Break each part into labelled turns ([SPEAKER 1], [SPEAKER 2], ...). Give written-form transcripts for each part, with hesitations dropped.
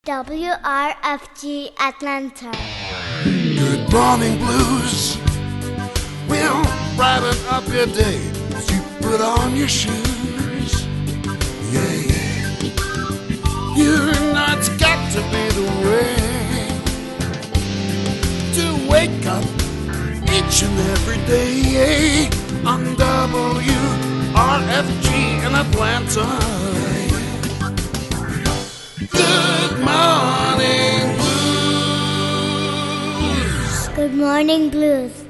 [SPEAKER 1] WRFG Atlanta.
[SPEAKER 2] Good morning blues will brighten up your day as you put on your shoes. Yeah, yeah. You know it's got to be the way to wake up each and every day on WRFG in Atlanta. Good morning blues.
[SPEAKER 1] Good morning blues.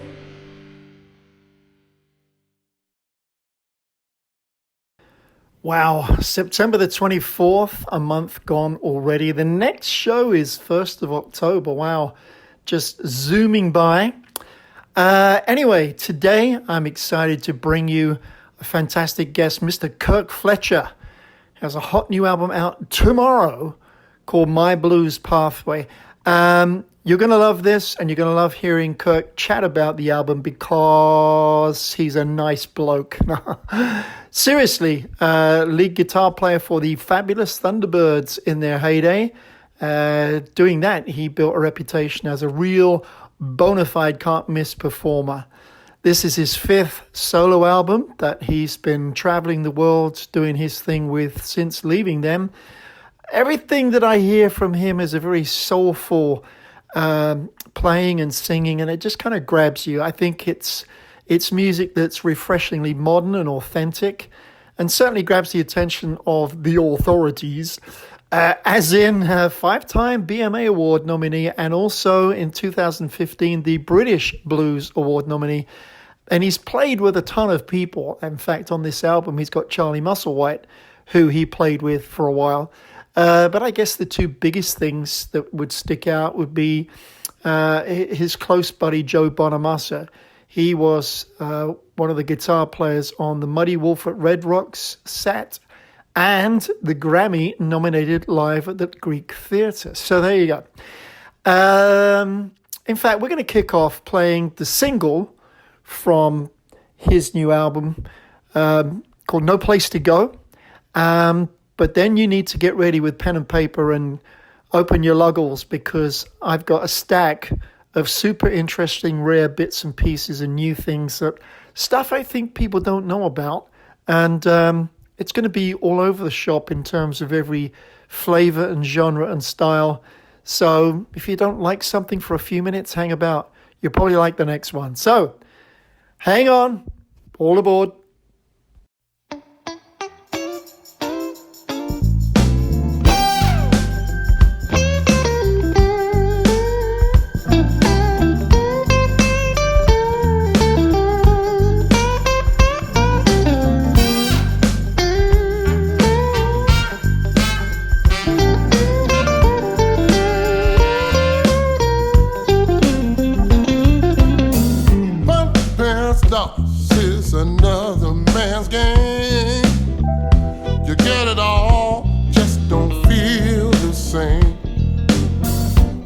[SPEAKER 3] Wow, September the 24th, a month gone already. The next show is 1st of October. Wow, just zooming by. Anyway, today I'm excited to bring you a fantastic guest, Mr. KIRK Fletcher. Has a hot new album out tomorrow called My Blues Pathway. You're going to love this, and you're going to love hearing KIRK chat about the album because he's a nice bloke. Seriously, lead guitar player for the Fabulous Thunderbirds in their heyday. Doing that, he built a reputation as a real bona fide can't-miss performer. This is his 5th solo album that he's been traveling the world doing his thing with since leaving them. Everything that I hear from him is a very soulful playing and singing, and it just kind of grabs you. I think it's music that's refreshingly modern and authentic, and certainly grabs the attention of the authorities, as in 5-time BMA Award nominee, and also in 2015 the British Blues Award nominee. And he's played with a ton of people. In fact, on this album, he's got Charlie Musselwhite, who he played with for a while. But I guess the two biggest things that would stick out would be his close buddy, Joe Bonamassa. He was one of the guitar players on the Muddy Wolf at Red Rocks set and the Grammy-nominated Live at the Greek Theatre. So there you go. In fact, we're going to kick off playing the single from his new album called No Place to Go. But then you need to get ready with pen and paper and open your luggles, because I've got a stack of super interesting, rare bits and pieces and new things, stuff I think people don't know about. And it's going to be all over the shop in terms of every flavor and genre and style. So if you don't like something for a few minutes, hang about. You'll probably like the next one. So hang on, all aboard.
[SPEAKER 2] Is another man's game. You get it all, just don't feel the same.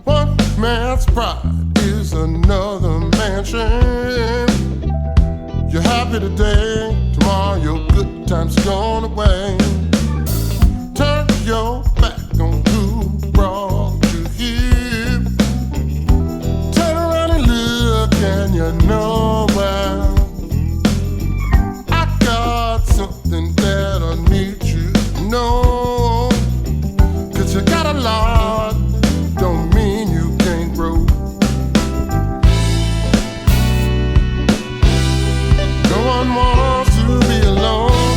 [SPEAKER 2] One man's pride is another man's shame. You're happy today, tomorrow your good time's gone away. Turn your back on who brought you here. Turn around and look and you know why. Something that I need you to know. 'Cause you got a lot, don't mean you can't grow. No one wants to be alone.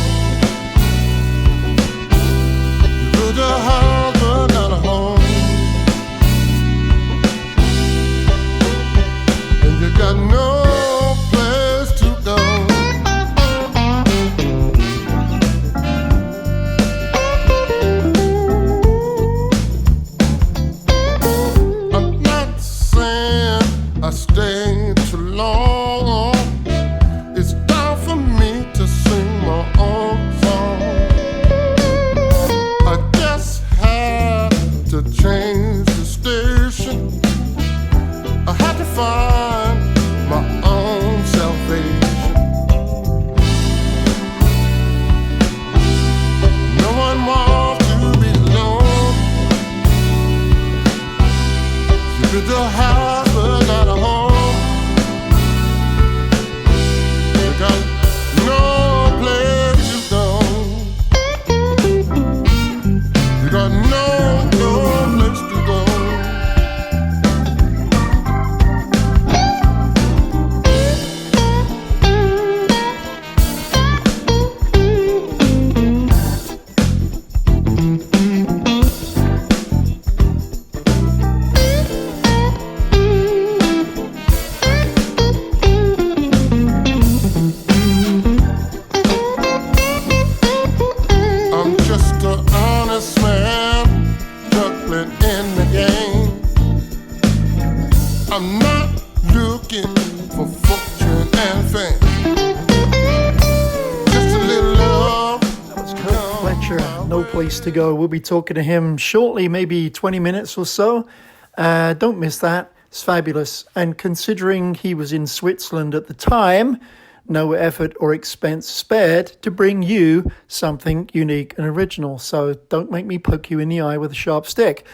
[SPEAKER 2] built a house but not a home. You got no place to go. You got no place to go. I'm just an honest man, juggling in the game. I'm not looking for fortune and fame. Just a little love.
[SPEAKER 3] That was Kirk Fletcher, No Place to Go. We'll be talking to him shortly, maybe 20 minutes or so. Don't miss that. It's fabulous. And considering he was in Switzerland at the time, no effort or expense spared to bring you something unique and original. So don't make me poke you in the eye with a sharp stick.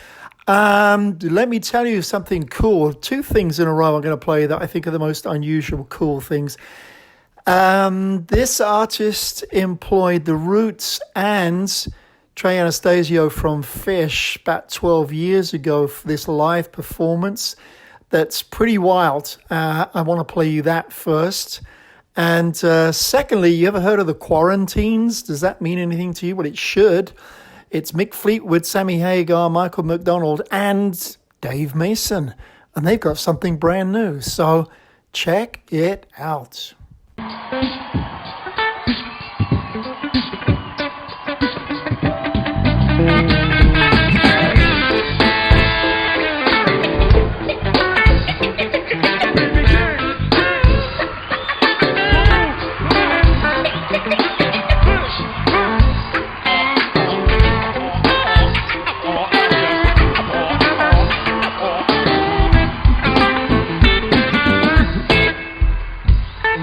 [SPEAKER 3] Let me tell you something cool. Two things in a row I'm going to play that I think are the most unusual, cool things. This artist employed the Roots and Trey Anastasio from Fish about 12 years ago for this live performance. That's pretty wild. I want to play you that first. And secondly, you ever heard of the Quarantines? Does that mean anything to you? Well, it should. It's Mick Fleetwood, Sammy Hagar, Michael McDonald, and Dave Mason. And they've got something brand new. So check it out.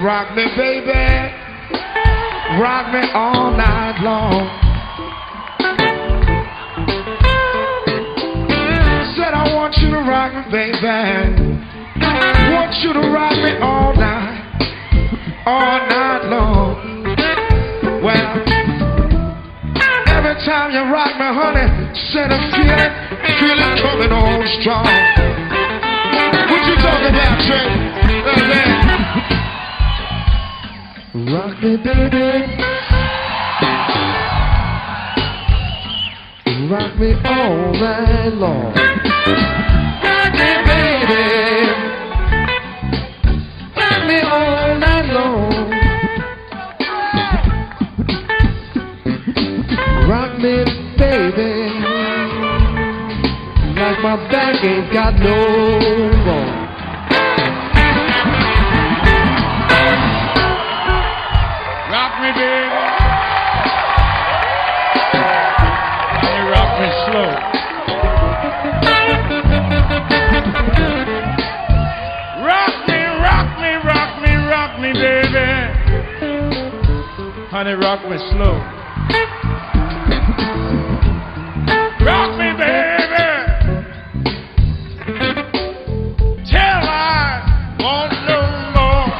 [SPEAKER 4] Rock me, baby, rock me all night long. Said I want you to rock me, baby, want you to rock me all night long. Well, every time you rock me, honey, said I feel it coming on strong. What you talking about, Trey? Rock me, baby, rock me all night long. Rock me, baby, rock me all night long. Rock me, baby, like my back ain't got no bone. Rock me, baby. And you rock me slow. Rock me, rock me, rock me, rock me, baby. Honey, rock me slow. Rock me, baby. Till I won't no more.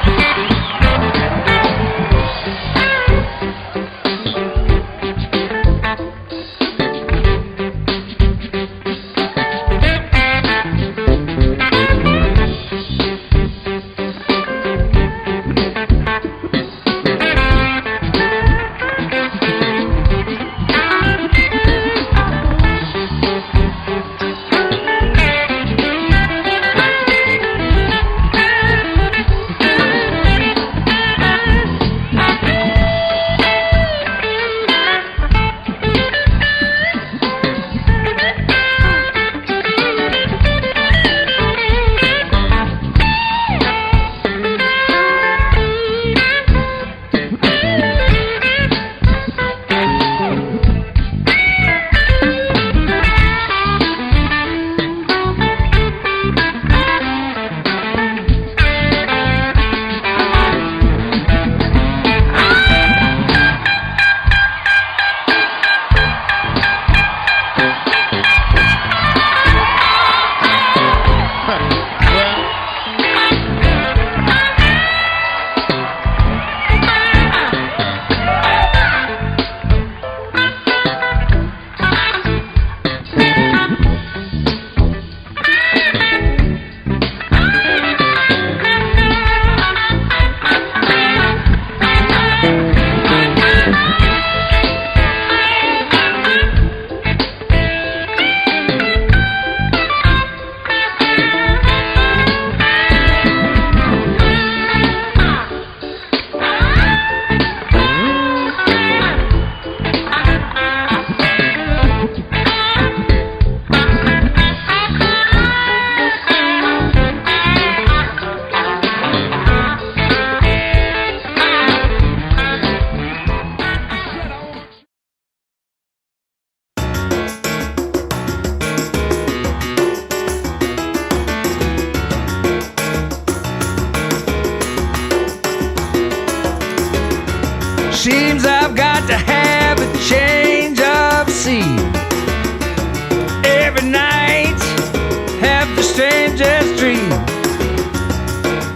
[SPEAKER 5] strangest dream.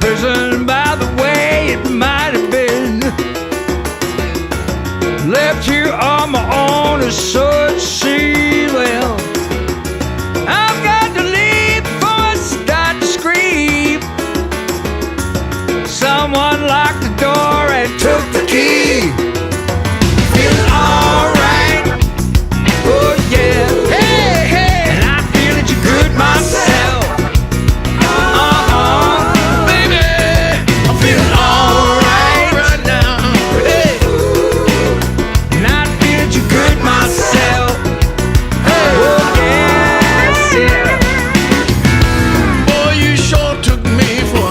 [SPEAKER 5] Person by the way it might have been. Left here on my own, and so it seems. Well, I've got to leave before I start to scream. Someone locked the door and took the key. Feeling alright, oh yeah. Hey, hey, and I feel that you're good myself. Baby, I'm feeling alright right now. Hey, and I feel that you're good myself. Hey, oh yes, yeah.
[SPEAKER 2] Boy, you sure took me for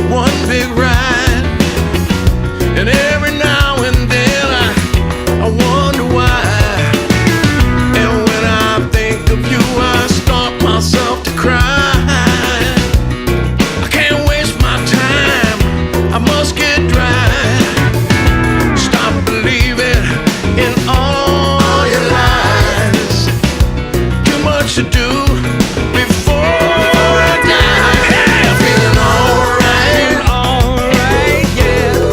[SPEAKER 2] one big ride. And every now and then I wonder why. And when I think of you, I start myself to cry. I can't waste my time, I must get dry. Stop believing in all your lies. Too much to do before I die. Hey, I'm feeling alright.
[SPEAKER 5] Alright, yeah.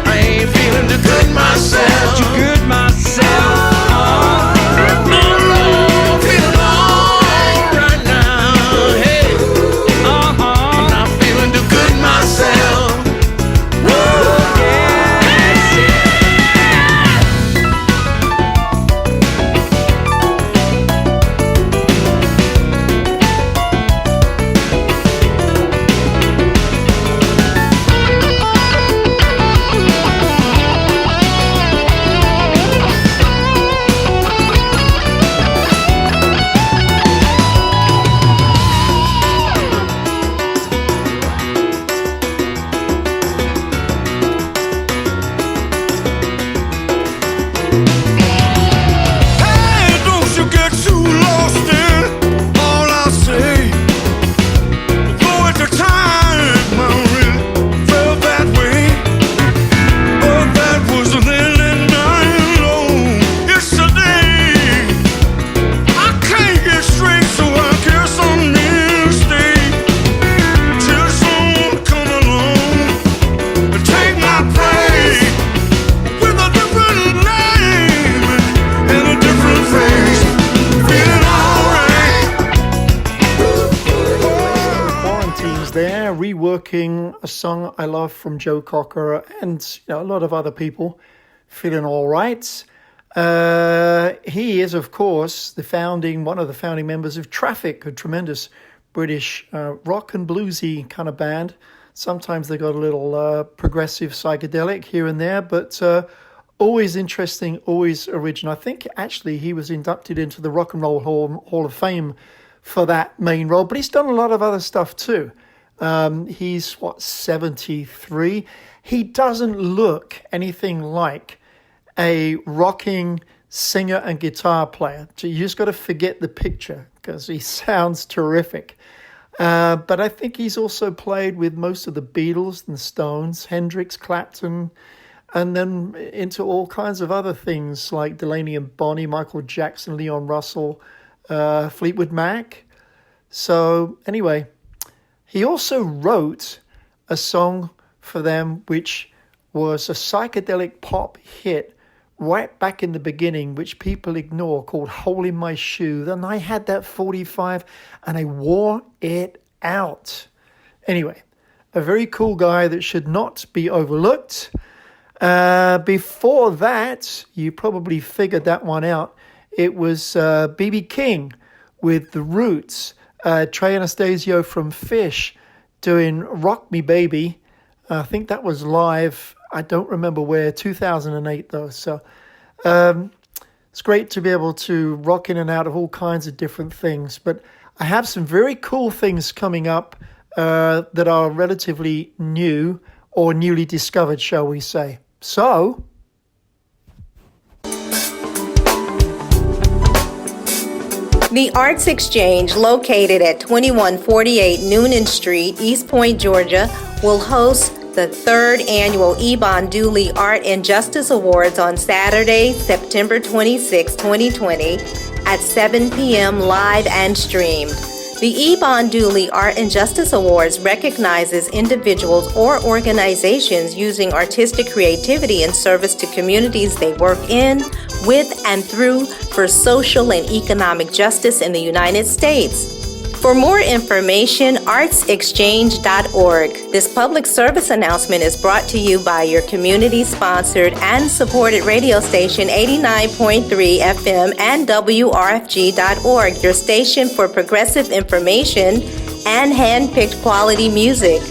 [SPEAKER 2] I ain't feeling too good myself.
[SPEAKER 5] You're good myself.
[SPEAKER 2] Oh Lord, feeling alright now. Hey, I'm not feeling too good myself. Whoa,
[SPEAKER 5] Yes, yeah.
[SPEAKER 2] Hey, don't you get too lost in all I say. Though at the time I really felt that way, but that was then and I know it's today. I can't get straight, so I guess I'm in a state till someone come along and take my place with a different name and a different face. Feeling alright.
[SPEAKER 3] Quarantines there, reworking a song I love from Joe Cocker and a lot of other people. Feeling all right. He is, of course, one of the founding members of Traffic, a tremendous British rock and bluesy kind of band. Sometimes they got a little progressive psychedelic here and there, but always interesting, always original. I think actually he was inducted into the Rock and Roll Hall of Fame for that main role, but he's done a lot of other stuff too. He's 73. He doesn't look anything like a rocking singer and guitar player. So you just got to forget the picture because he sounds terrific. But I think he's also played with most of the Beatles and Stones, Hendrix, Clapton, and then into all kinds of other things like Delaney and Bonnie, Michael Jackson, Leon Russell, Fleetwood Mac. So anyway, he also wrote a song for them which was a psychedelic pop hit right back in the beginning, which people ignore, called Hole in My Shoe. Then I had that 45 and I wore it out. Anyway, a very cool guy that should not be overlooked. Before that, you probably figured that one out. It was B.B. King with the Roots, Trey Anastasio from Fish doing Rock Me Baby. I think that was live. I don't remember where, 2008 though. So it's great to be able to rock in and out of all kinds of different things. But I have some very cool things coming up that are relatively new or newly discovered, shall we say. So
[SPEAKER 6] The Arts Exchange, located at 2148 Noonan Street, East Point, Georgia, will host the third annual Ebon Dooley Art and Justice Awards on Saturday, September 26, 2020 at 7 p.m. live and streamed. The Ebon Dooley Art and Justice Awards recognizes individuals or organizations using artistic creativity in service to communities they work in, with, and through for social and economic justice in the United States. For more information, artsexchange.org. This public service announcement is brought to you by your community-sponsored and supported radio station 89.3 FM and WRFG.org, your station for progressive information and hand-picked quality music.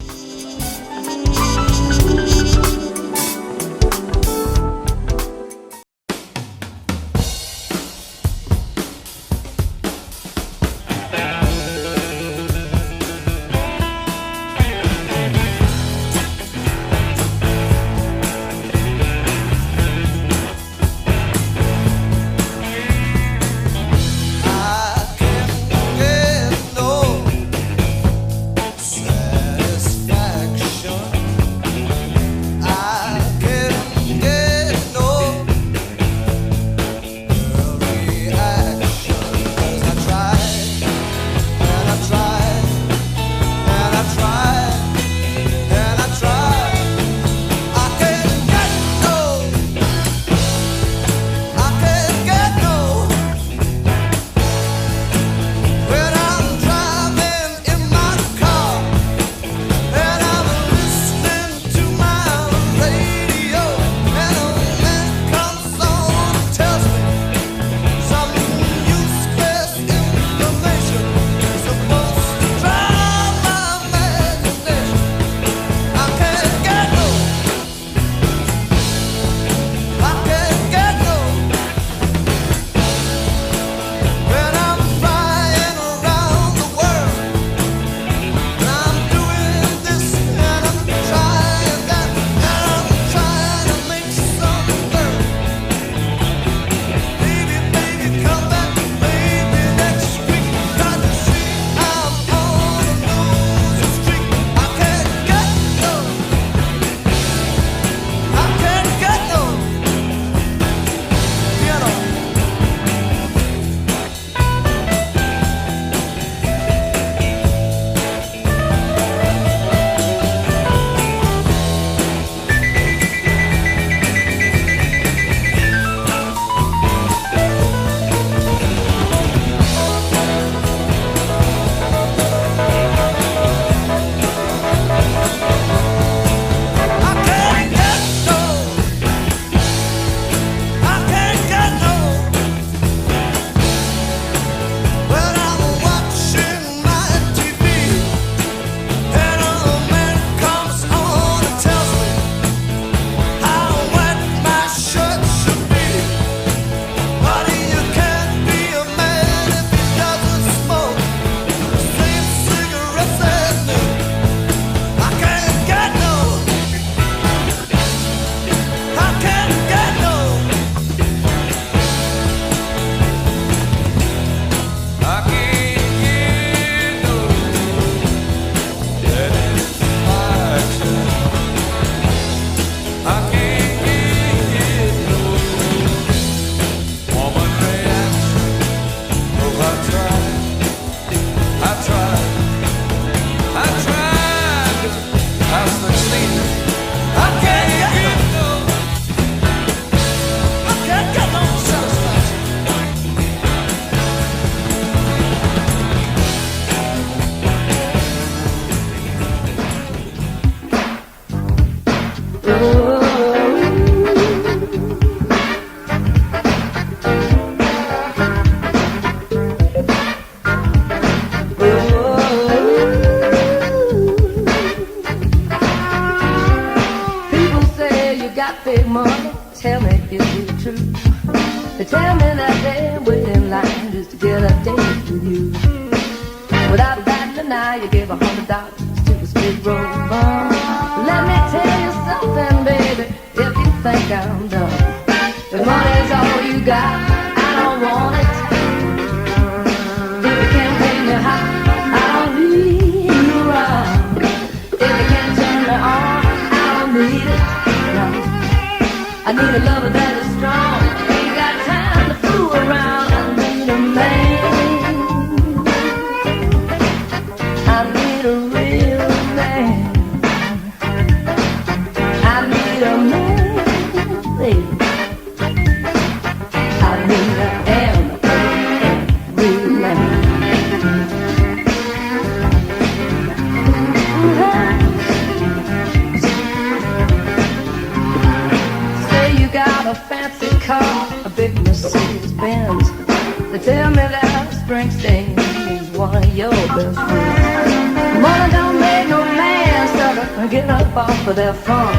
[SPEAKER 7] your best friend. Money don't make no man start get up off of that funk.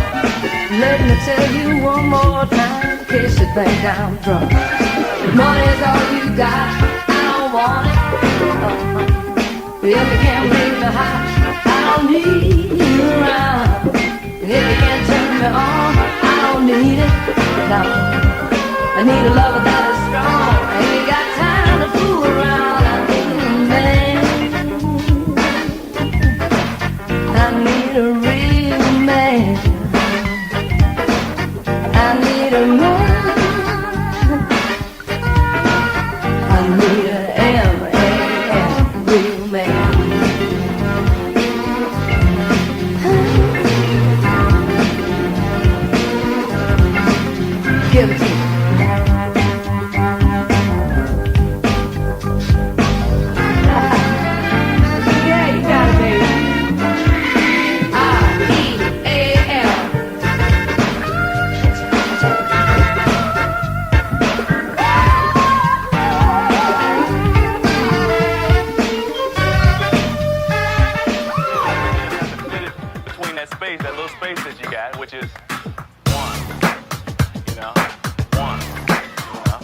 [SPEAKER 7] Let me tell you one more time, in case you think I'm drunk. If money is all you got, I don't want it. If you can't make me hot, I don't need you around. And if you can't turn me on, I don't need it. No, I need a lover that is strong. I ain't got time to fool around. I need a man. I need a real man. I need a man. I need a M-A-N, real man. Give it to me. Yeah, you got it, baby. R-E-A-L.
[SPEAKER 8] Between that space, that little space that you got, which is one, you know, one, you know,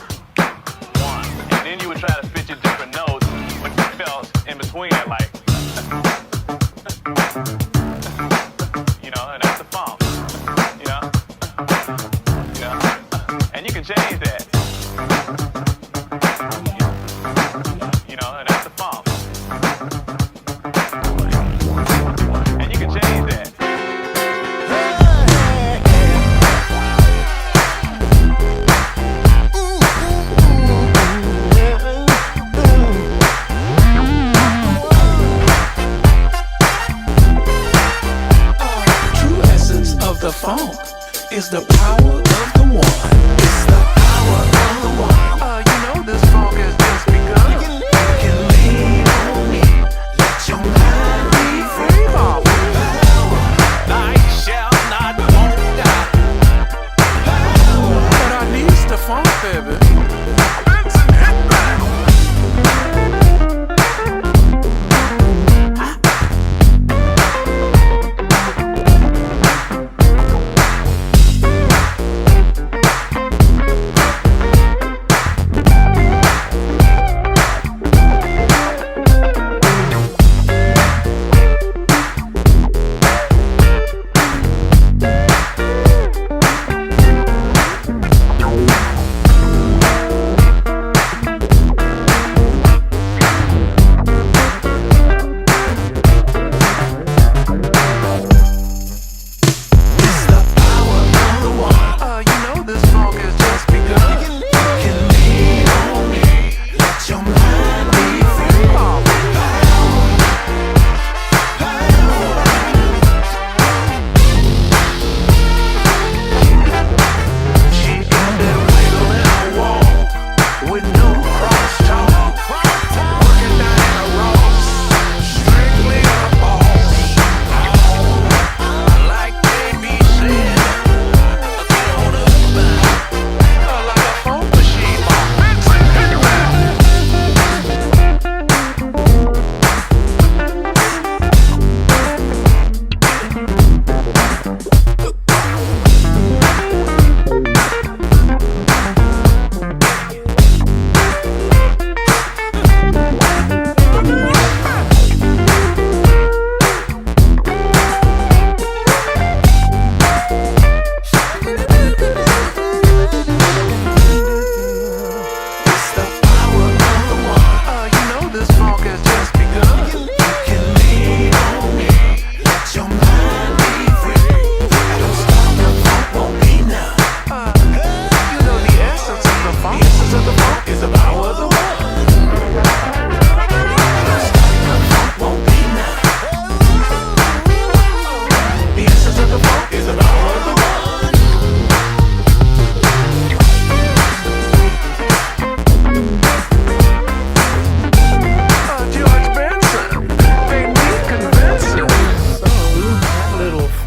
[SPEAKER 8] one. And then you would try to fit your different notes, but you felt in between that, like, you know, and that's the funk, you know, and you can change that, you know, and that's the funk, and you can change that.
[SPEAKER 5] True essence of the funk is the power of the one. It's the power of the one. You know this funk has just begun. You can lean on me, let your mind be free. Light shall not won't die. But I need the funk, baby. Benson, hit that.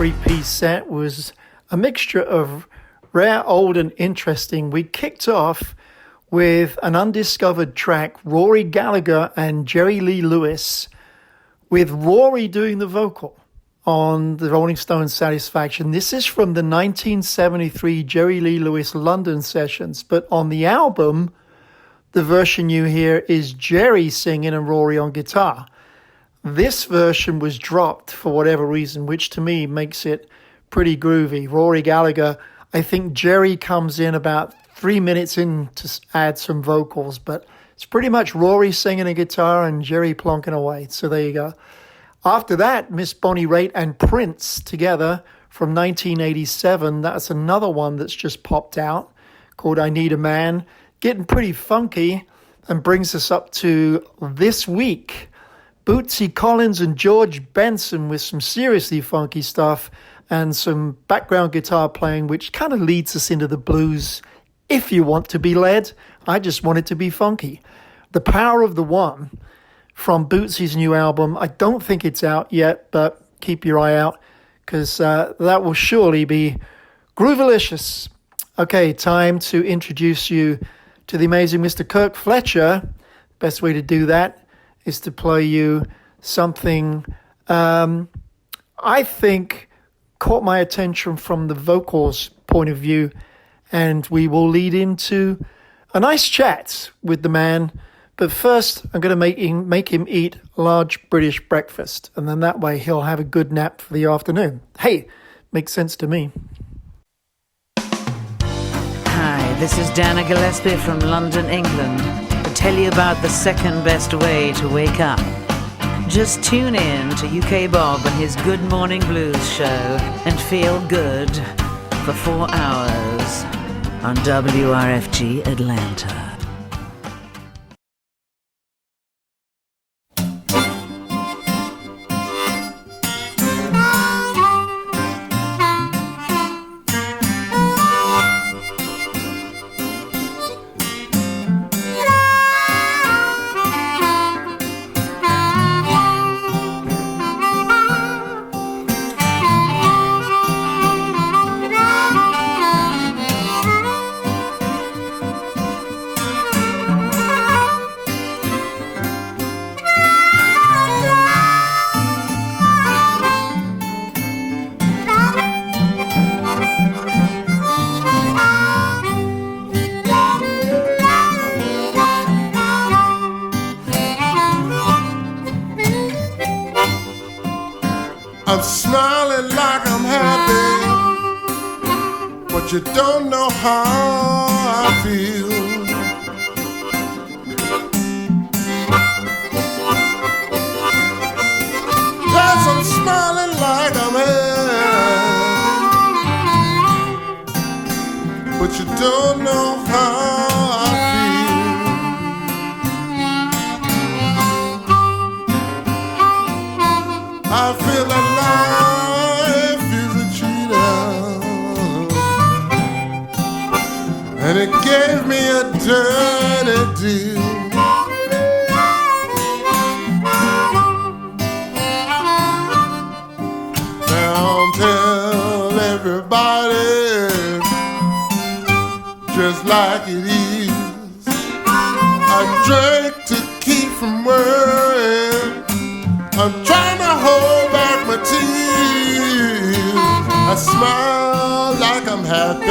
[SPEAKER 3] three-piece set was a mixture of rare, old, and interesting. We kicked off with an undiscovered track, Rory Gallagher and Jerry Lee Lewis, with Rory doing the vocal on the Rolling Stones' Satisfaction. This is from the 1973 Jerry Lee Lewis London sessions, but on the album, the version you hear is Jerry singing and Rory on guitar. This version was dropped for whatever reason, which to me makes it pretty groovy. Rory Gallagher, I think Jerry comes in about 3 minutes in to add some vocals, but it's pretty much Rory singing a guitar and Jerry plonking away. So there you go. After that, Miss Bonnie Raitt and Prince together from 1987. That's another one that's just popped out called I Need a Man. Getting pretty funky and brings us up to this week. Bootsy Collins and George Benson with some seriously funky stuff and some background guitar playing, which kind of leads us into the blues. If you want to be led, I just want it to be funky. The Power of the One from Bootsy's new album. I don't think it's out yet, but keep your eye out because that will surely be groovalicious. Okay, time to introduce you to the amazing Mr. Kirk Fletcher. Best way to do that is to play you something I think caught my attention from the vocals point of view, and we will lead into a nice chat with the man. But first, I'm going to make him eat a large British breakfast, and then that way he'll have a good nap for the afternoon. Hey, makes sense to me.
[SPEAKER 9] Hi, this is Dana Gillespie from London, England, to tell you about the second best way to wake up. Just tune in to UK Bob and his Good Morning Blues show and feel good for 4 hours on WRFG Atlanta.
[SPEAKER 2] I'm smiling like I'm happy, but you don't know how I feel. Yes, I'm smiling like I'm happy, but you don't know how I feel. I feel that life is a cheater, and it gave me a dirty deal. Now tell everybody just like it is. I drink to keep from worrying. I'm trying to hold back my tears. I smile like I'm happy,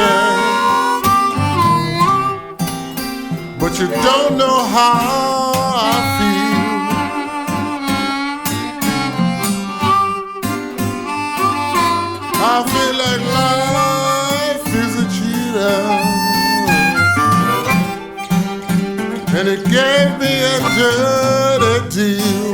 [SPEAKER 2] but you don't know how I feel. I feel like life is a cheater, and it gave me a dirty deal.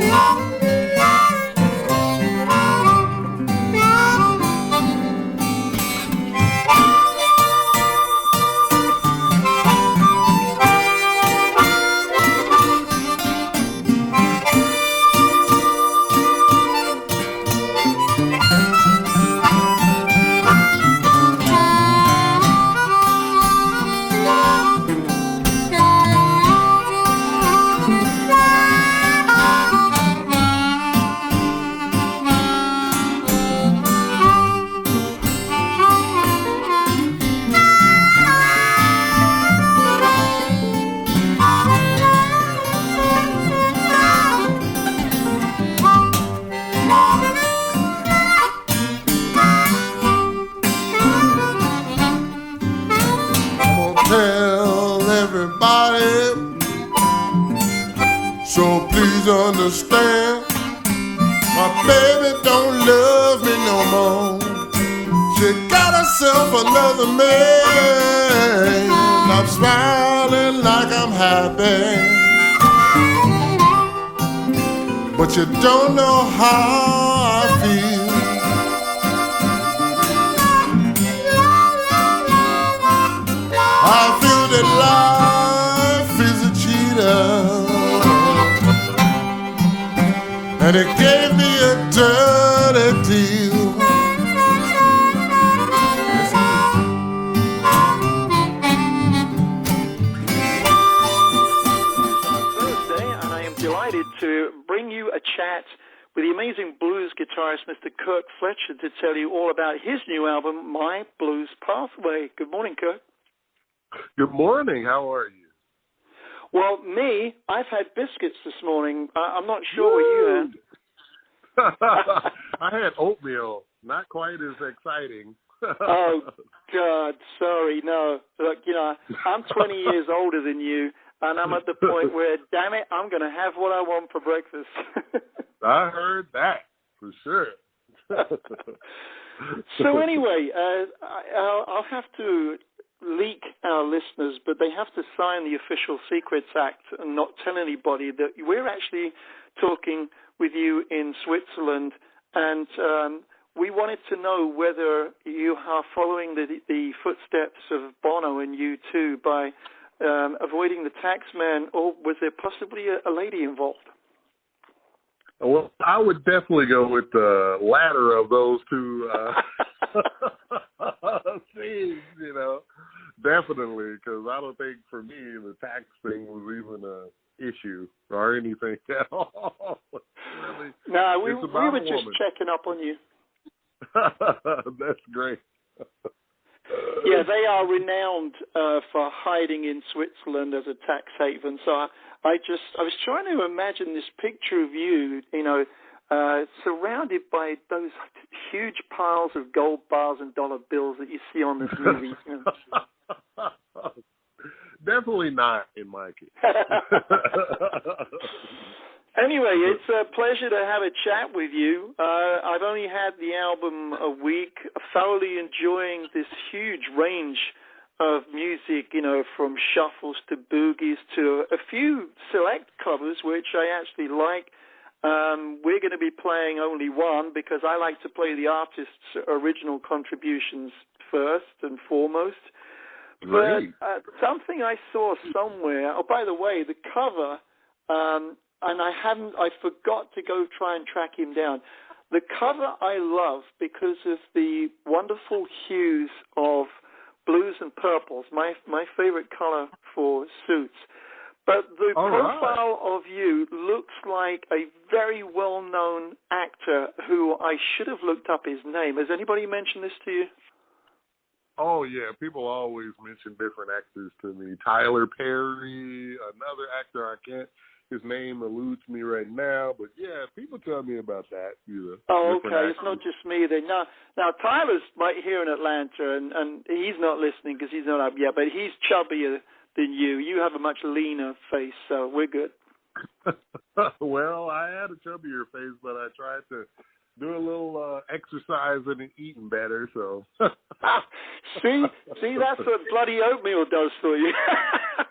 [SPEAKER 2] understand. My baby don't love me no more. She got herself another man. I'm smiling like I'm happy, but you don't know how I feel. I feel that life is a cheater, and it gave me a dirty deal.
[SPEAKER 3] Thursday, and I am delighted to bring you a chat with the amazing blues guitarist Mr. KIRK Fletcher to tell you all about his new album, My Blues Pathway. Good morning, KIRK.
[SPEAKER 10] Good morning. How are you?
[SPEAKER 3] Well, me, I've had biscuits this morning. I'm not sure what you had.
[SPEAKER 10] I had oatmeal. Not quite as exciting.
[SPEAKER 3] Oh, God, sorry. No, look, you know, I'm 20 years older than you, and I'm at the point where, damn it, I'm going to have what I want for breakfast.
[SPEAKER 10] I heard that, for sure.
[SPEAKER 3] So anyway, I'll have to leak our listeners, but they have to sign the Official Secrets Act and not tell anybody that we're actually talking with you in Switzerland, and we wanted to know whether you are following the footsteps of Bono and U2 by avoiding the tax man, or was there possibly a lady involved?
[SPEAKER 10] Well, I would definitely go with the latter of those two things, you know, definitely, because I don't think for me the tax thing was even an issue or anything at all. Really,
[SPEAKER 3] no, we were just checking up on you.
[SPEAKER 10] That's great.
[SPEAKER 3] Yeah, they are renowned for hiding in Switzerland as a tax haven. So I was trying to imagine this picture of you, you know, surrounded by those huge piles of gold bars and dollar bills that you see on this movie. You know.
[SPEAKER 10] Definitely not in my case.
[SPEAKER 3] Anyway, it's a pleasure to have a chat with you. I've only had the album a week, thoroughly enjoying this huge range of music, you know, from shuffles to boogies to a few select covers, which I actually like. We're going to be playing only one because I like to play the artist's original contributions first and foremost.
[SPEAKER 10] Right.
[SPEAKER 3] But something I saw somewhere, oh, by the way, the cover, and I forgot to go try and track him down. The cover I love because of the wonderful hues of blues and purples, my favorite color for suits. But the profile of you looks like a very well-known actor who I should have looked up his name. Has anybody mentioned this to you?
[SPEAKER 10] Oh, yeah. People always mention different actors to me. Tyler Perry, another actor I can't. His name eludes me right now, but yeah, people tell me about that. You know,
[SPEAKER 3] oh, okay. Actors. It's not just me then. Now Tyler's right here in Atlanta, and he's not listening because he's not up yet, but he's chubbier than you. You have a much leaner face, so we're good.
[SPEAKER 10] Well, I had a chubbier face, but I tried to do a little exercise and eating better, so.
[SPEAKER 3] See, that's what bloody oatmeal does for you.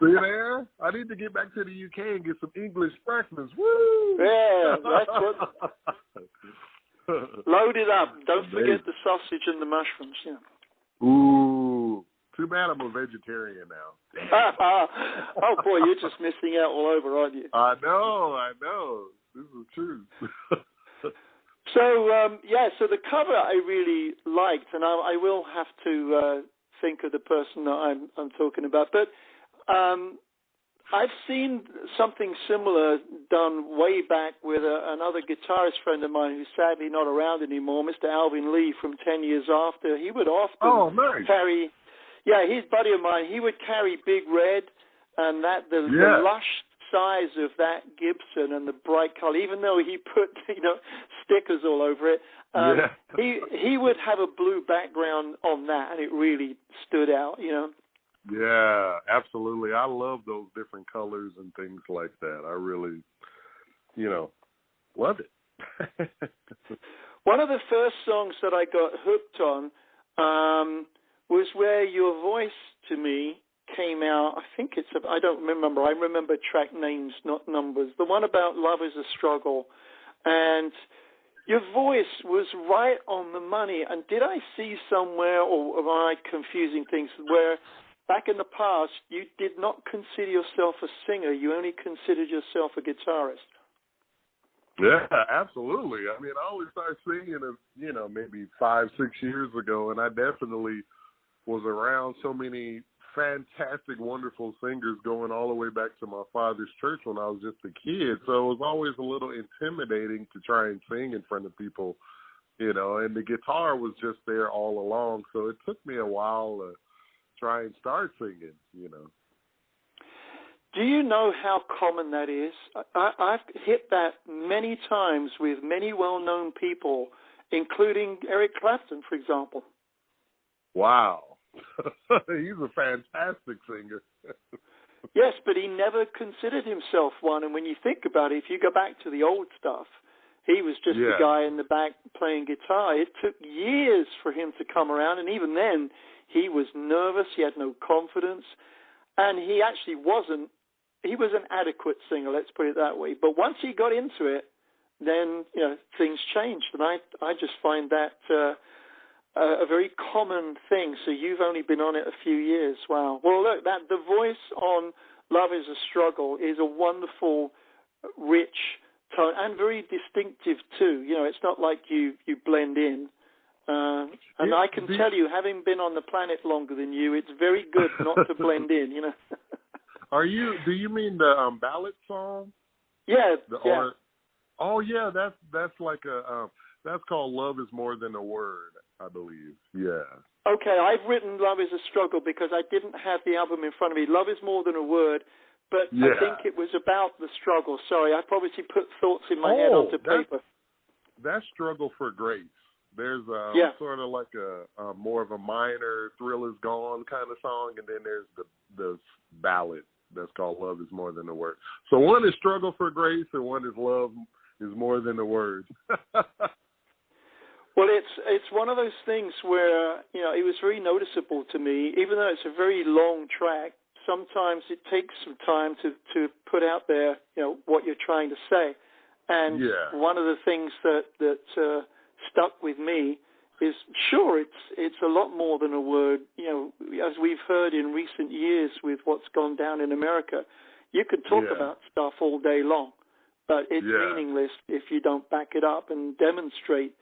[SPEAKER 10] See there? I need to get back to the UK and get some English breakfast. Woo!
[SPEAKER 3] Yeah, that's what. Load it up. Don't forget the sausage and the mushrooms. Yeah.
[SPEAKER 10] Ooh, too bad I'm a vegetarian now.
[SPEAKER 3] Oh boy, you're just missing out all over, aren't you?
[SPEAKER 10] I know. This is true.
[SPEAKER 3] So the cover I really liked, and I will have to think of the person that I'm talking about. But I've seen something similar done way back with another guitarist friend of mine who's sadly not around anymore, Mr. Alvin Lee from 10 Years After. He would often carry, his buddy of mine, he would carry Big Red, and the lush size of that Gibson and the bright color, even though he put stickers all over it, he would have a blue background on that, and it really stood out, you know.
[SPEAKER 10] Yeah, absolutely. I love those different colors and things like that. I really, love it.
[SPEAKER 3] One of the first songs that I got hooked on was where your voice to me came out. I think I don't remember. I remember track names, not numbers. The one about Love is a Struggle. And your voice was right on the money. And did I see somewhere, or am I confusing things, where back in the past you did not consider yourself a singer, you only considered yourself a guitarist?
[SPEAKER 10] Yeah, absolutely. I mean, I only started singing, maybe 5-6 years ago, and I definitely was around so many fantastic, wonderful singers going all the way back to my father's church when I was just a kid. So it was always a little intimidating to try and sing in front of people, and the guitar was just there all along. So it took me a while to try and start singing,
[SPEAKER 3] Do you know how common that is? I've hit that many times with many well-known people, including Eric Clapton, for example.
[SPEAKER 10] Wow. He's a fantastic singer.
[SPEAKER 3] Yes, but he never considered himself one. And when you think about it, if you go back to the old stuff, he was just the guy in the back playing guitar. It took years for him to come around, and even then, he was nervous. He had no confidence, and he actually wasn't. He was an adequate singer, let's put it that way. But once he got into it, then things changed, and I just find that a very common thing. So you've only been on it a few years. Wow. Well, look, the voice on Love is a Struggle is a wonderful, rich tone, and very distinctive too. It's not like you blend in. And I can tell you, having been on the planet longer than you, it's very good not to blend in,
[SPEAKER 10] Do you mean the ballad song?
[SPEAKER 3] Yeah.
[SPEAKER 10] Oh yeah, that's like that's called Love is More Than a Word, I believe. Yeah.
[SPEAKER 3] Okay, I've written Love is a Struggle because I didn't have the album in front of me. Love is More Than a Word, but I think it was about the struggle. Sorry, I probably put thoughts in my head onto paper.
[SPEAKER 10] That's Struggle for Grace. There's sort of like a more of a minor Thrill Is Gone kind of song, and then there's the ballad that's called Love is More Than a Word. So one is Struggle for Grace, and one is Love is More Than a Word.
[SPEAKER 3] Well, it's one of those things where, it was very noticeable to me, even though it's a very long track, sometimes it takes some time to put out there, what you're trying to say. And one of the things that stuck with me is, sure, it's a lot more than a word. As we've heard in recent years with what's gone down in America, you can talk about stuff all day long, but it's meaningless if you don't back it up and demonstrate,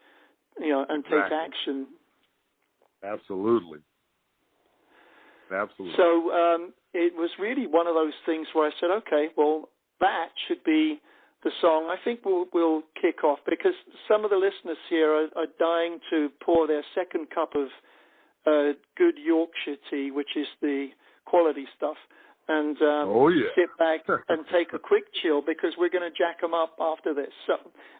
[SPEAKER 3] and take action.
[SPEAKER 10] Absolutely.
[SPEAKER 3] So it was really one of those things where I said, okay, well, that should be the song. I think we'll kick off because some of the listeners here are dying to pour their second cup of good Yorkshire tea, which is the quality stuff, and sit back and take a quick chill because we're going to jack them up after this. So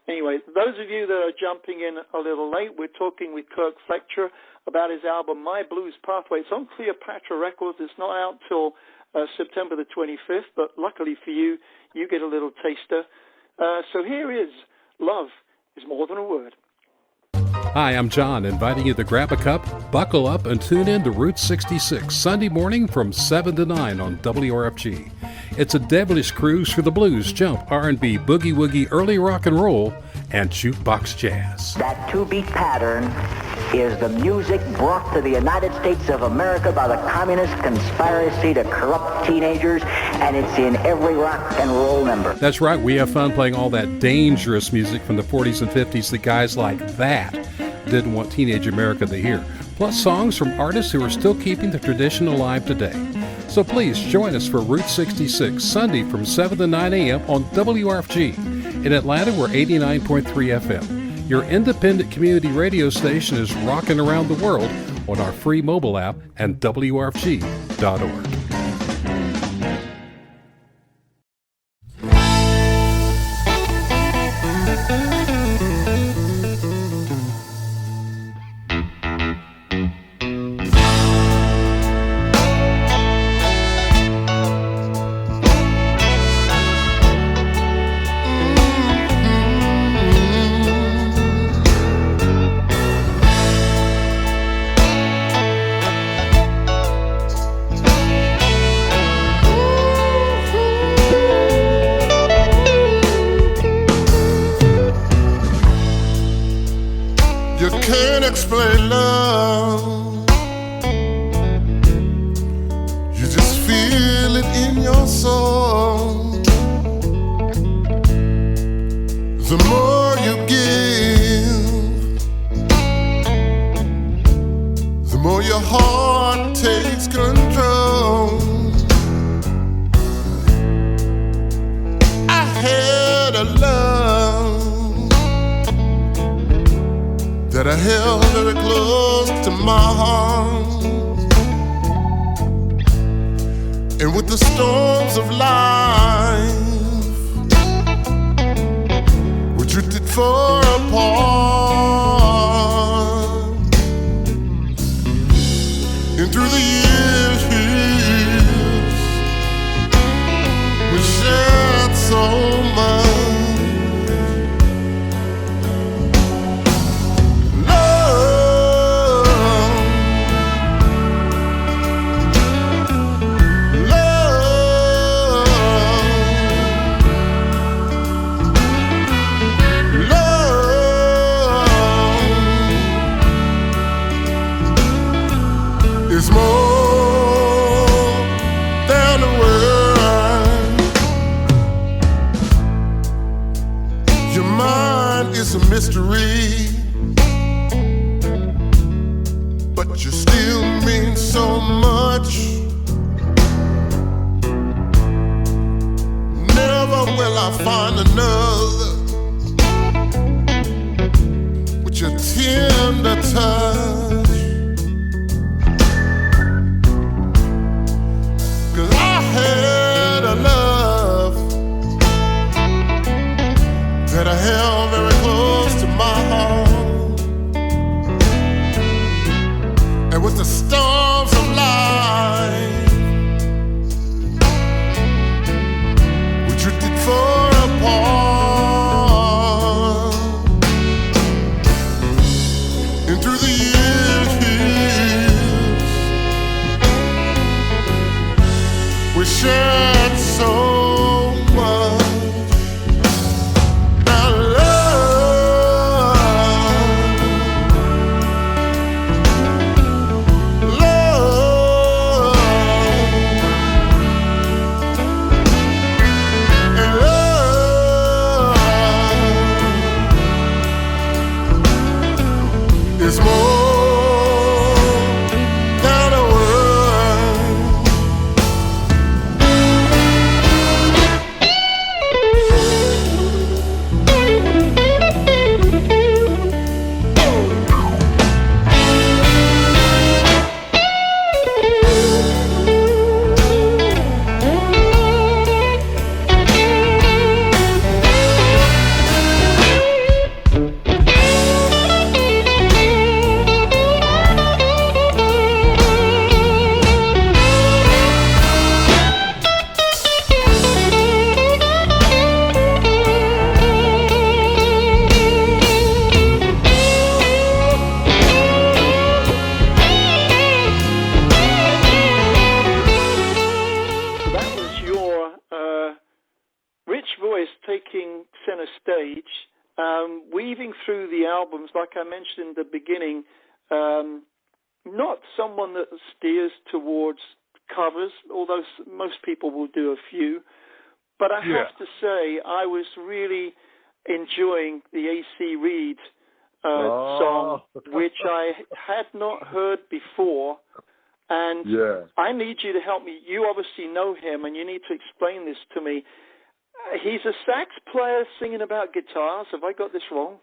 [SPEAKER 3] anyway, those of you that are jumping in a little late, we're talking with KIRK Fletcher about his album My Blues Pathway. It's on Cleopatra Records. It's not out till September the 25th, but luckily for you, you get a little taster. So here is Love is More Than a Word.
[SPEAKER 11] Hi, I'm John, inviting you to grab a cup, buckle up, and tune in to Route 66, Sunday morning from 7 to 9 on WRFG. It's a devilish cruise through the blues, jump, R&B, boogie-woogie, early rock and roll, and jukebox jazz.
[SPEAKER 12] That two-beat pattern is the music brought to the United States of America by the communist conspiracy to corrupt teenagers, and it's in every rock and roll number.
[SPEAKER 11] That's right, we have fun playing all that dangerous music from the 40s and 50s that guys like that didn't want teenage America to hear, plus songs from artists who are still keeping the tradition alive today. So please join us for Route 66, Sunday from 7 to 9 a.m. on WRFG. In Atlanta, we're 89.3 FM. Your independent community radio station is rocking around the world on our free mobile app and WRFG.org.
[SPEAKER 2] You can't explain love. You just feel it in your soul. The more you give, the more your heart takes control. I had a love that I held very close to my heart. And with the storms of life, we drifted far apart. And through the years, we shared so much. It's more than a word. Your mind is a mystery, but you still mean so much. Never will I find another with your tender touch. Had a love that I held very close to my heart. And with the storms of life, we drifted far apart. And through the years, we shared so much. Now love is more.
[SPEAKER 3] Weaving through the albums, like I mentioned in the beginning, not someone that steers towards covers, although most people will do a few. But I have to say, I was really enjoying the A.C. Reed song, which I had not heard before. And I need you to help me. You obviously know him, and you need to explain this to me. He's a sax player singing about guitars. Have I got this wrong?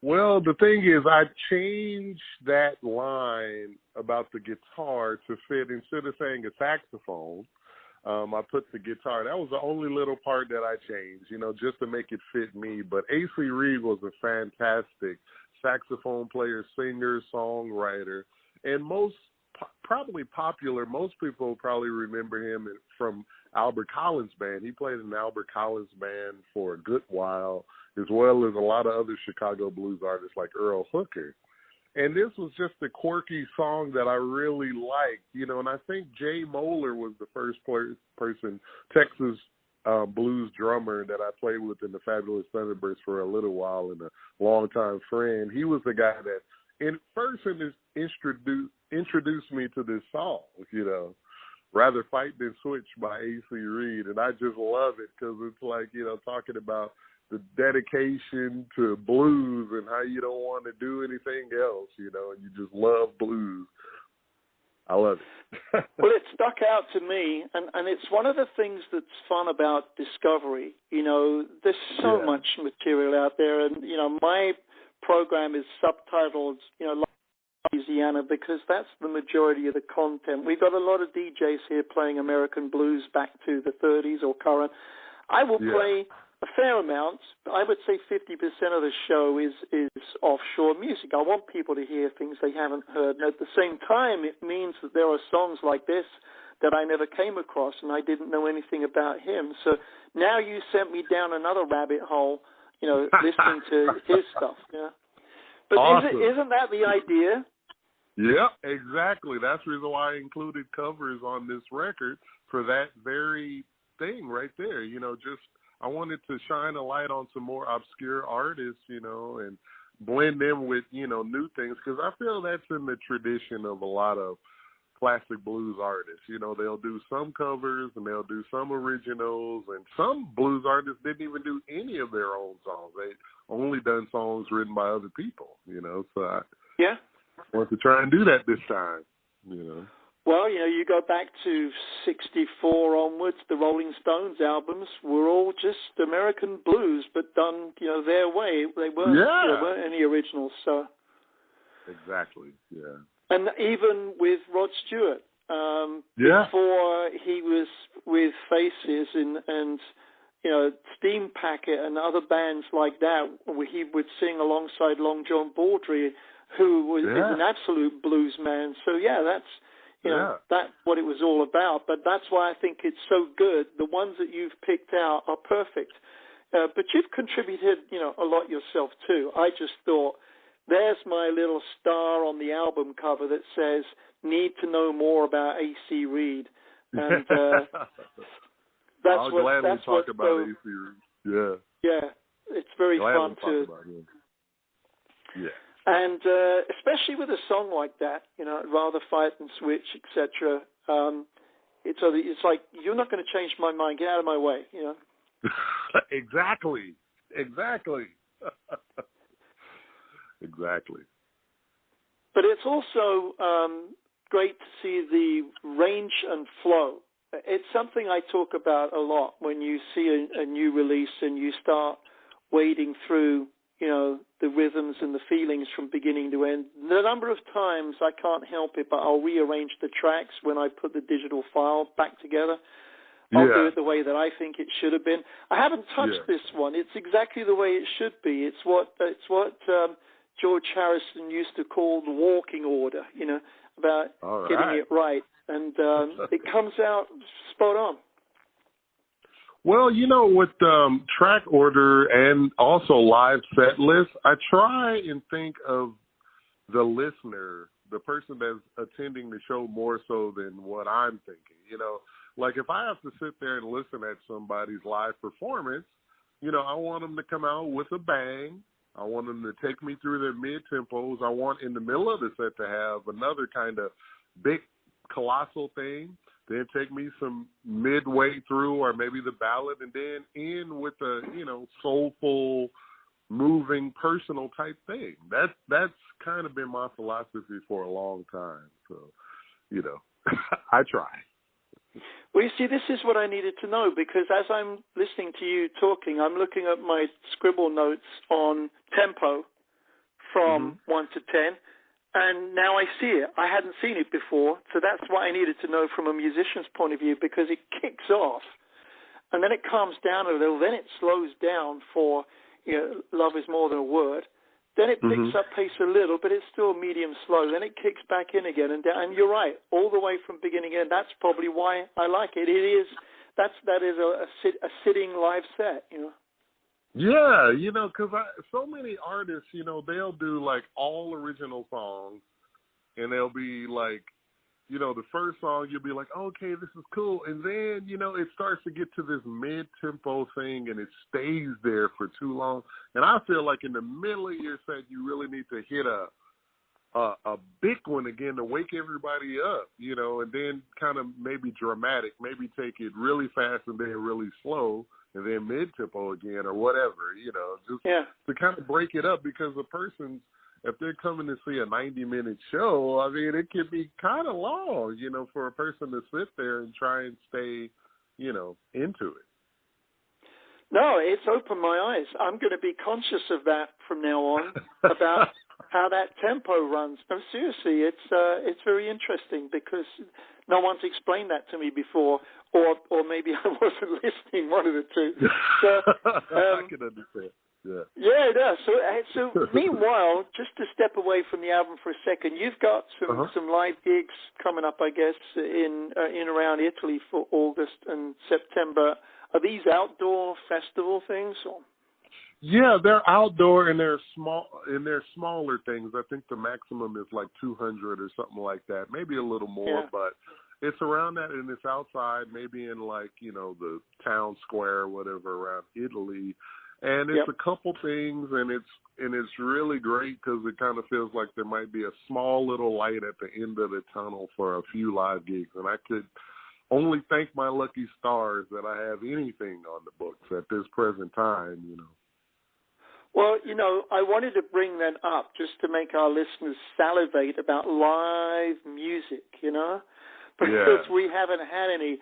[SPEAKER 10] Well, the thing is, I changed that line about the guitar to fit, instead of saying a saxophone, I put the guitar. That was the only little part that I changed, just to make it fit me. But A.C. Reed was a fantastic saxophone player, singer, songwriter, and probably popular. Most people probably remember him from Albert Collins' band. He played in the Albert Collins band for a good while, as well as a lot of other Chicago blues artists like Earl Hooker. And this was just a quirky song that I really liked, and I think Jay Moeller was the first person, Texas blues drummer that I played with in the Fabulous Thunderbirds for a little while and a longtime friend. He was the guy that introduced me to this song, Rather Fight Than Switch by A.C. Reed. And I just love it because it's like, talking about the dedication to blues and how you don't want to do anything else, and you just love blues. I love it.
[SPEAKER 13] Well, it stuck out to me, and it's one of the things that's fun about Discovery. There's so much material out there, and, my program is subtitled, Louisiana, because that's the majority of the content. We've got a lot of DJs here playing American blues back to the 30s or current. I will play a fair amount. I would say 50% of the show is offshore music. I want people to hear things they haven't heard. And at the same time, it means that there are songs like this that I never came across, and I didn't know anything about him. So now you sent me down another rabbit hole, listening to his stuff. Yeah. But
[SPEAKER 10] awesome.
[SPEAKER 13] Isn't that the idea?
[SPEAKER 10] Yeah, exactly. That's the reason why I included covers on this record for that very thing right there. I wanted to shine a light on some more obscure artists, and blend them with, new things, because I feel that's in the tradition of a lot of classic blues artists. They'll do some covers and they'll do some originals, and some blues artists didn't even do any of their own songs. They only done songs written by other people, so I want to try and do that this time,
[SPEAKER 13] Well, you go back to 64 onwards, the Rolling Stones albums were all just American blues, but done, their way. They weren't, there weren't any originals. So.
[SPEAKER 10] Exactly, yeah.
[SPEAKER 13] And even with Rod Stewart, before he was with Faces and Steam Packet and other bands like that, where he would sing alongside Long John Baldry, who is an absolute blues man. So, that's... that's what it was all about. But that's why I think it's so good. The ones that you've picked out are perfect. But you've contributed, a lot yourself too. I just thought, there's my little star on the album cover that says, need to know more about A.C. Reed. And
[SPEAKER 10] I'll gladly talk about A.C. Reed. Yeah.
[SPEAKER 13] Yeah, it's very fun to...
[SPEAKER 10] Yeah.
[SPEAKER 13] And especially with a song like that, Rather Fight Than Switch, etc. It's like, you're not going to change my mind. Get out of my way,
[SPEAKER 10] Exactly. Exactly.
[SPEAKER 13] But it's also great to see the range and flow. It's something I talk about a lot when you see a new release and you start wading through the rhythms and the feelings from beginning to end. The number of times I can't help it, but I'll rearrange the tracks when I put the digital file back together. I'll do it the way that I think it should have been. I haven't touched this one. It's exactly the way it should be. It's what George Harrison used to call the walking order, about getting it right. And it comes out spot on.
[SPEAKER 10] Well, with track order and also live set list, I try and think of the listener, the person that's attending the show, more so than what I'm thinking. Like if I have to sit there and listen at somebody's live performance, I want them to come out with a bang. I want them to take me through their mid-tempos. I want in the middle of the set to have another kind of big, colossal thing. Then take me some midway through, or maybe the ballad, and then end with a soulful, moving, personal type thing. That's kind of been my philosophy for a long time. So, I try.
[SPEAKER 13] Well, you see, this is what I needed to know, because as I'm listening to you talking, I'm looking at my scribble notes on tempo from 1 to 10. And now I see it. I hadn't seen it before, so that's what I needed to know from a musician's point of view, because it kicks off, and then it calms down a little, then it slows down for, Love Is More Than a Word. Then it picks up pace a little, but it's still medium slow. Then it kicks back in again and down. And you're right, all the way from beginning to end. That's probably why I like it. That is a sitting live set,
[SPEAKER 10] Yeah, because so many artists, they'll do like all original songs, and they'll be like you know, the first song, you'll be like, okay, this is cool. And then, you know, it starts to get to this mid-tempo thing, and it stays there for too long. And I feel like in the middle of your set, you really need to hit a big one again to wake everybody up, you know, and then kind of maybe dramatic, maybe take it really fast and then really slow, and then mid-tempo again or whatever, you know, just to kind of break it up, because the person, if they're coming to see a 90-minute show, I mean, it can be kind of long, you know, for a person to sit there and try and stay, you know, into it.
[SPEAKER 13] No, it's opened my eyes. I'm going to be conscious of that from now on, about how that tempo runs. No, seriously, it's very interesting, because no one's explained that to me before, or maybe I wasn't listening, one of the two. So,
[SPEAKER 10] I can understand.
[SPEAKER 13] Yeah, it does. So meanwhile, just to step away from the album for a second, you've got some live gigs coming up, I guess, in around Italy for August and September. Are these outdoor festival things? Or?
[SPEAKER 10] Yeah, they're outdoor, and they're smaller things. I think the maximum is like 200 or something like that, maybe a little more, but it's around that, and it's outside, maybe in like, you know, the town square or whatever around Italy. And it's a couple things, and it's really great, because it kind of feels like there might be a small little light at the end of the tunnel for a few live gigs. And I could only thank my lucky stars that I have anything on the books at this present time, you know.
[SPEAKER 13] Well, you know, I wanted to bring that up just to make our listeners salivate about live music, you know, because we haven't had any.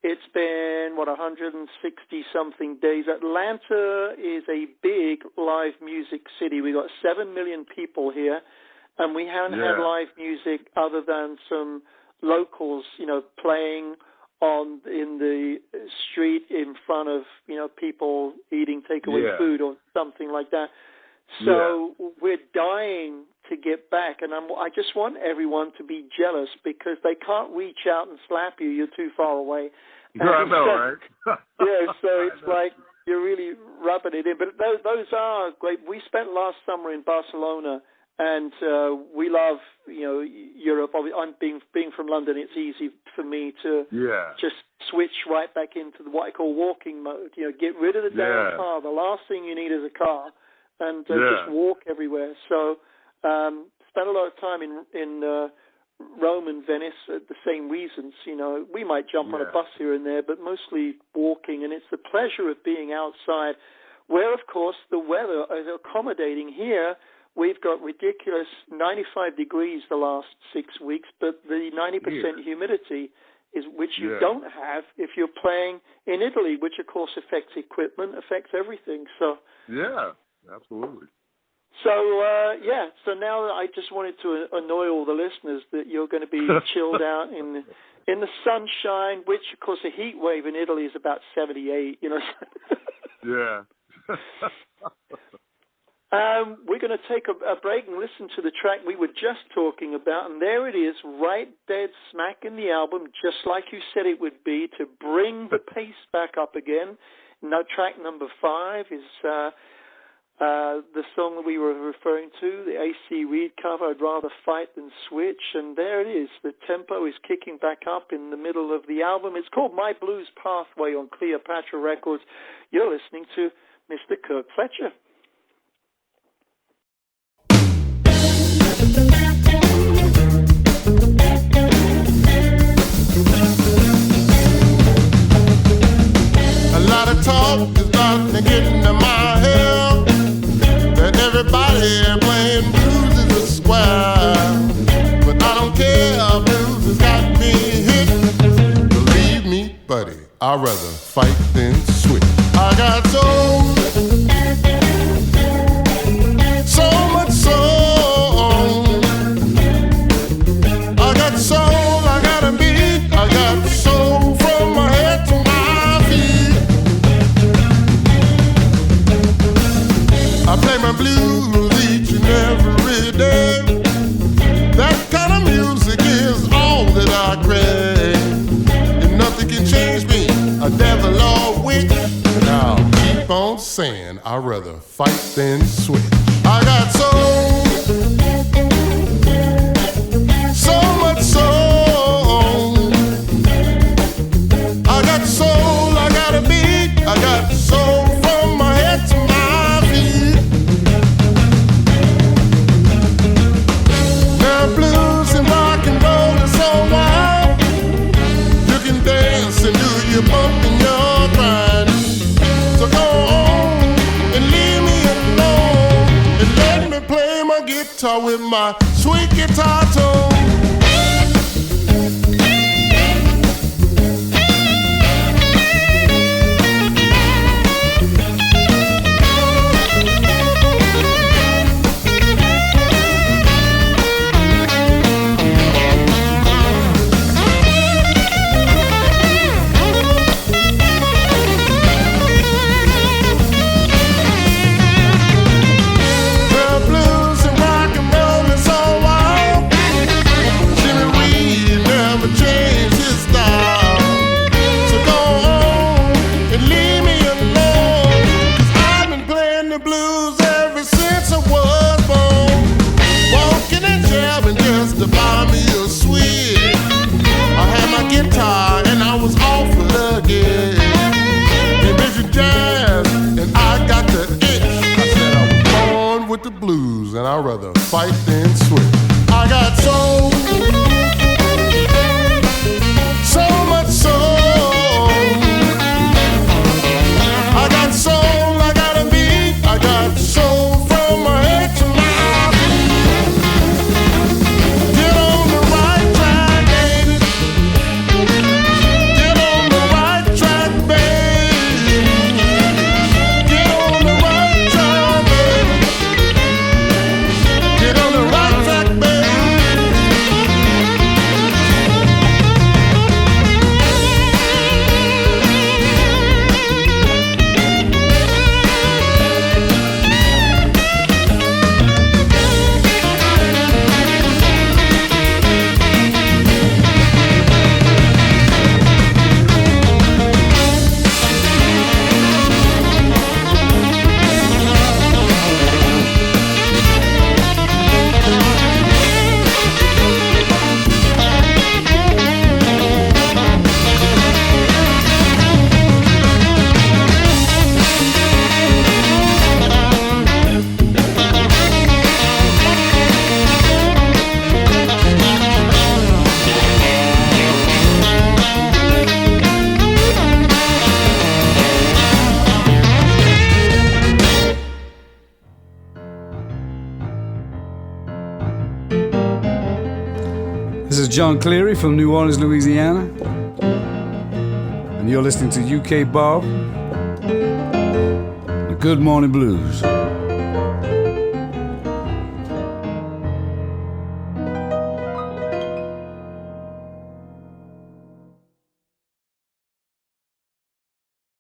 [SPEAKER 13] It's been, 160-something days. Atlanta is a big live music city. We've got 7 million people here, and we haven't had live music other than some locals, you know, playing in the street in front of, you know, people eating takeaway food or something like that. So we're dying to get back, and I just want everyone to be jealous, because they can't reach out and slap you. You're too far away.
[SPEAKER 10] I know, right?
[SPEAKER 13] So it's like you're really rubbing it in. But those are great. We spent last summer in Barcelona, and we love, you know, Europe. I'm being from London, it's easy for me to just switch right back into what I call walking mode. You know, get rid of the damn car. The last thing you need is a car, and just walk everywhere. So spent a lot of time in Rome and Venice at the same reasons. You know, we might jump on a bus here and there, but mostly walking, and it's the pleasure of being outside, where, of course, the weather is accommodating. Here we've got ridiculous 95 degrees the last 6 weeks, but the 90% humidity is which you don't have if you're playing in Italy, which, of course, affects equipment, affects everything. So
[SPEAKER 10] absolutely.
[SPEAKER 13] So now I just wanted to annoy all the listeners that you're going to be chilled out in the sunshine, which, of course, a heat wave in Italy is about 78, you know. We're going to take a break and listen to the track we were just talking about, and there it is, right dead smack in the album, just like you said it would be, to bring the pace back up again. Now, track number 5 is the song that we were referring to, the A.C. Reed cover, I'd Rather Fight Than Switch, and there it is. The tempo is kicking back up in the middle of the album. It's called My Blues Pathway on Cleopatra Records. You're listening to Mr. Kirk Fletcher.
[SPEAKER 2] A lot of talk is about to get into my head, that everybody playing blues is a square. But I don't care, blues has got me hit. Believe me, buddy, I'd rather fight than switch. I got so much soul. I got soul, I got a beat, I got soul from my head to my feet. I play my blues each and every day. That kind of music is all that I crave. And nothing can change me, a devil or witch. And I'll keep on saying I'd rather fight than switch. I got so much guitar with my sweet guitar tone. And I'd rather fight than switch. I got soul, so much soul. I got soul, I got a beat. I got soul from my head to my feet. Get on the right track, baby. Get on the right track, baby. Get on the right track, baby. Get on the right track, baby.
[SPEAKER 14] This is John Cleary from New Orleans, Louisiana, and you're listening to UK Bob, the Good Morning Blues.